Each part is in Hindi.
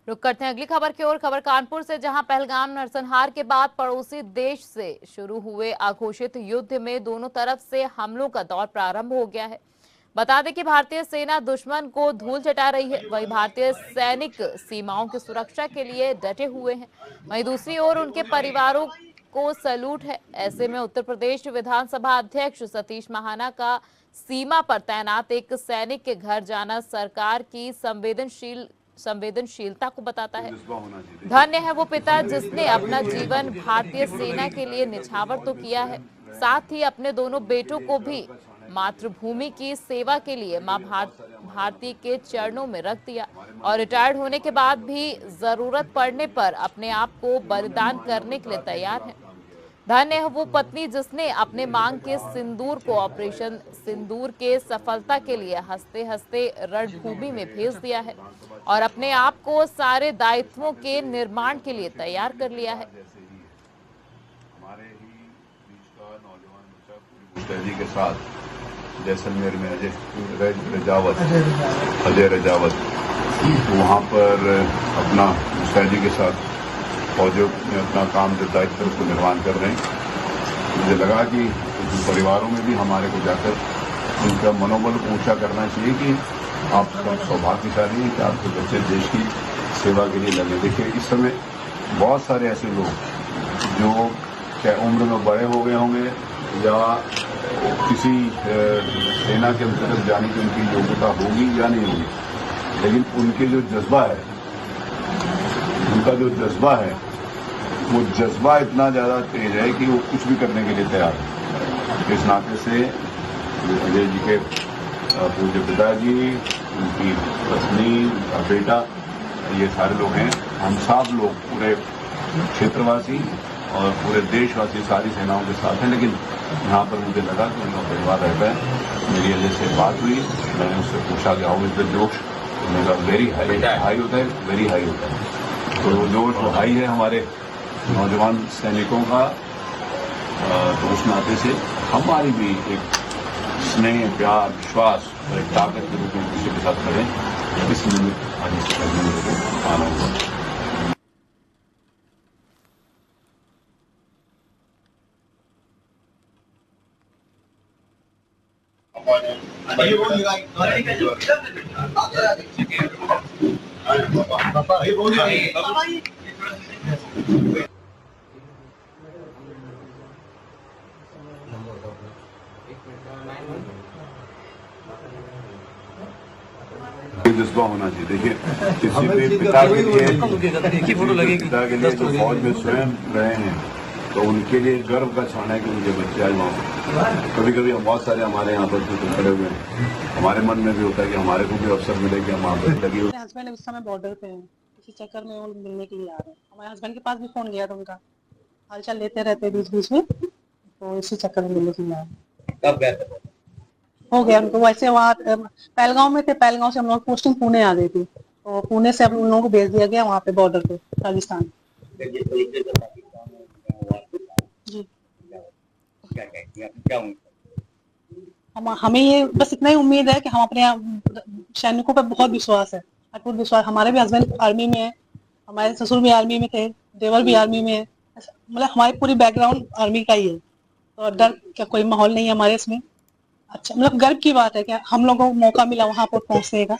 रुक करते हैं अगली खबर की ओर। खबर कानपुर से, जहां पहलगाम नरसंहार के बाद पड़ोसी देश से शुरू हुए अघोषित युद्ध में दोनों तरफ से हमलों का दौर प्रारंभ हो गया है। बता दें कि भारतीय सेना दुश्मन को धूल चटा रही है, वहीं भारतीय सैनिक सीमाओं की सुरक्षा के लिए डटे हुए हैं। वहीं दूसरी ओर उनके परिवारों को सैल्यूट है। ऐसे में उत्तर प्रदेश विधानसभा अध्यक्ष सतीश महाना का सीमा पर तैनात एक सैनिक के घर जाना सरकार की संवेदनशीलता को बताता है। धन्य है वो पिता जिसने अपना जीवन भारतीय सेना के लिए निछावर तो किया है, साथ ही अपने दोनों बेटों को भी मातृभूमि की सेवा के लिए मां भारती के चरणों में रख दिया और रिटायर्ड होने के बाद भी जरूरत पड़ने पर अपने आप को बलिदान करने के लिए तैयार है। धन्य है वो पत्नी जिसने अपने मांग के सिंदूर को ऑपरेशन सिंदूर के सफलता के लिए हंसते हंसते रणभूमि में भेज दिया है और अपने आप को सारे दायित्वों के निर्माण के लिए तैयार कर लिया है। हमारे ही बीच का नौजवान बच्चा पूरी मुस्तैदी के साथ जैसलमेर में अजय रजावत वहाँ पर अपना मुस्तैदी के साथ फौजियों में अपना काम जो दायित्व को निर्वहन कर रहे हैं। मुझे लगा कि परिवारों में भी हमारे को जाकर उनका मनोबल ऊंचा करना चाहिए कि आप सब सौभाग्यशाली हैं कि आपके बच्चे देश की सेवा के लिए लगे। देखिए, इस समय बहुत सारे ऐसे लोग जो चाहे उम्र में बड़े हो गए होंगे या किसी सेना के अंतर्गत जाने की उनकी योग्यता होगी या नहीं होगी, लेकिन उनके जो जज्बा है, उनका जो जज्बा है वो जज्बा इतना ज़्यादा तेज है कि वो कुछ भी करने के लिए तैयार है। इस नाते से अजय जी के पूज्य पिताजी, उनकी पत्नी, उनका बेटा, ये सारे लोग हैं। हम सब लोग पूरे क्षेत्रवासी और पूरे देशवासी सारी सेनाओं के साथ हैं। लेकिन यहाँ पर मुझे लगा कि उनका परिवार रहता है। मेरी अजय से बात हुई, मैंने उससे पूछा कि हाउ इज द जोश। मेरा वेरी हाई होता है, वेरी हाई होता है। तो जोश हाई है हमारे नौजवान सैनिकों का। तो उस नाते से हमारी भी एक स्नेह, प्यार, विश्वास और एक ताकत के रूप में किसी के साथ करें, इस निमित्त आज इस को आना हुआ। जज्बा होना चाहिए। देखिए, किसी भी पिता के लिए जो फौज में स्वयं रहे हैं तो उनके लिए गर्व का क्षण है कि मुझे बच्चे आज वहाँ। कभी कभी हम बहुत सारे हमारे यहाँ पर जो खड़े हुए हैं, हमारे मन में भी होता है कि हमारे को भी अवसर मिले कि हम वहाँ पर लगी हो। हस्बैंड उस समय बॉर्डर पे हैं, इसी चक्कर में वो मिलने के लिए आ रहे हैं। हमारे हस्बैंड के पास भी फोन गया था, उनका हालचाल लेते रहते बीच बीच में, तो इसी चक्कर में मिलने के लिए आ रहे हैं। हो गया उनको। वैसे वहाँ पहलगांव में थे, पहलगांव से हम लोग पोस्टिंग पुणे आ गई थी, तो पुणे से हम उन लोगों को भेज दिया गया वहाँ पे बॉर्डर पे राजस्थान। जी, हमें ये बस इतना ही उम्मीद है कि हम अपने सैनिकों पर बहुत विश्वास है, अटूट विश्वास। हमारे भी हस्बैंड आर्मी में है, हमारे ससुर भी आर्मी में थे, देवर भी आर्मी में है, मतलब हमारी पूरी बैकग्राउंड आर्मी का ही है। तो डर का कोई माहौल नहीं है हमारे इसमें। अच्छा, मतलब गर्व की बात है कि हम लोगों को मौका मिला वहां पर पहुंचने का।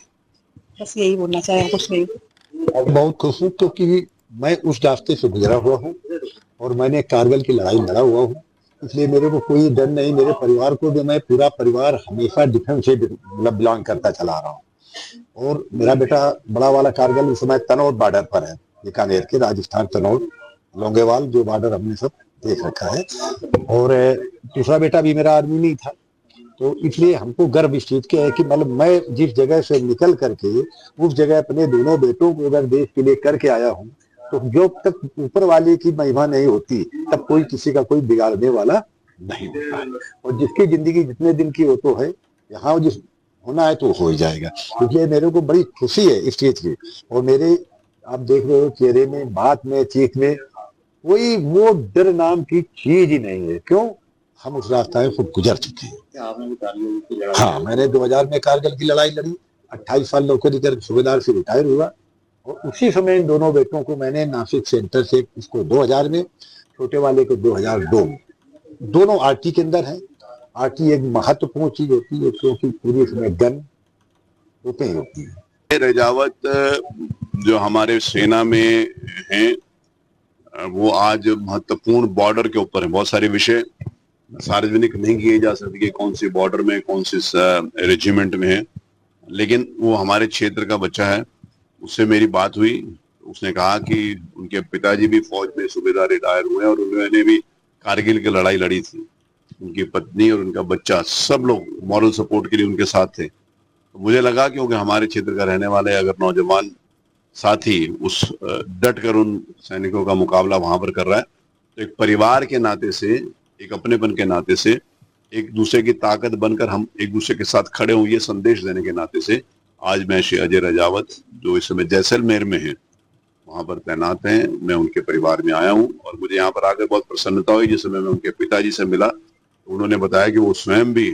बस यही बोलना चाहे, कुछ नहीं। बहुत खुश हूँ क्योंकि मैं उस रास्ते से गुजरा हुआ हूँ और मैंने कारगिल की लड़ाई लड़ा हुआ हूँ, इसलिए मेरे को कोई डर नहीं। मेरे परिवार को भी, मैं पूरा परिवार हमेशा डिफेंस से मतलब बिलोंग करता चला रहा हूँ। और मेरा बेटा बड़ा वाला कारगिल इस समय तनौर बॉर्डर पर है, बीकानेर के, राजस्थान तनौर लोंगेवाल जो बॉर्डर हमने सब देख रखा है। और दूसरा बेटा भी मेरा आर्मी में ही था, तो इसलिए हमको गर्व इस चीज के है कि मतलब मैं जिस जगह से निकल करके उस जगह अपने दोनों बेटों को अगर देश के लिए करके आया हूँ, तो जो तक ऊपर वाले की महिमा नहीं होती तब कोई किसी का कोई बिगाड़ने वाला नहीं होता। और जिसकी जिंदगी जितने दिन की हो तो है, यहाँ जिस होना है तो हो ही जाएगा। इसलिए मेरे को बड़ी खुशी है इस चीज की। और मेरे आप देख रहे हो चेहरे में, बात में, चीख में कोई वो डर नाम की चीज ही नहीं है। क्यों? हम उस रास्ते खुद गुजर चुके हैं। हाँ, मैंने 2000 में कारगिल की लड़ाई लड़ी, 28 साल नौकरी कर सूबेदार से रिटायर हुआ और उसी समय इन दोनों बेटों को मैंने नासिक सेंटर से, इसको 2000 में, छोटे वाले को 2002 में, दोनों आरटी के अंदर हैं। आरटी एक महत्वपूर्ण चीज होती है क्योंकि पूरी इसमें गन रुपये होती है। रजावत जो हमारे सेना में हैं, वो आज महत्वपूर्ण बॉर्डर के ऊपर है। बहुत सारे विषय सार्वजनिक नहीं किए जा सकते कि कौन सी बॉर्डर में, कौन सी रेजिमेंट में है, लेकिन वो हमारे क्षेत्र का बच्चा है। उससे मेरी बात हुई, उसने कहा कि उनके पिताजी भी फौज में सूबेदार रिटायर हुए और उन्होंने भी कारगिल की लड़ाई लड़ी थी। उनकी पत्नी और उनका बच्चा सब लोग मॉरल सपोर्ट के लिए उनके साथ थे। तो मुझे लगा क्योंकि हमारे क्षेत्र का रहने वाले अगर नौजवान साथी उस डट कर उन सैनिकों का मुकाबला वहां पर कर रहा है, तो एक परिवार के नाते से, एक अपनेपन के नाते से, एक दूसरे की ताकत बनकर हम एक दूसरे के साथ खड़े हों, ये संदेश देने के नाते से आज मैं श्री अजय रजावत, जो इस समय जैसलमेर में है, वहां पर तैनात हैं, मैं उनके परिवार में आया हूं। और मुझे यहाँ पर आकर बहुत प्रसन्नता हुई। जिस समय मैं उनके पिताजी से मिला, उन्होंने बताया कि वो स्वयं भी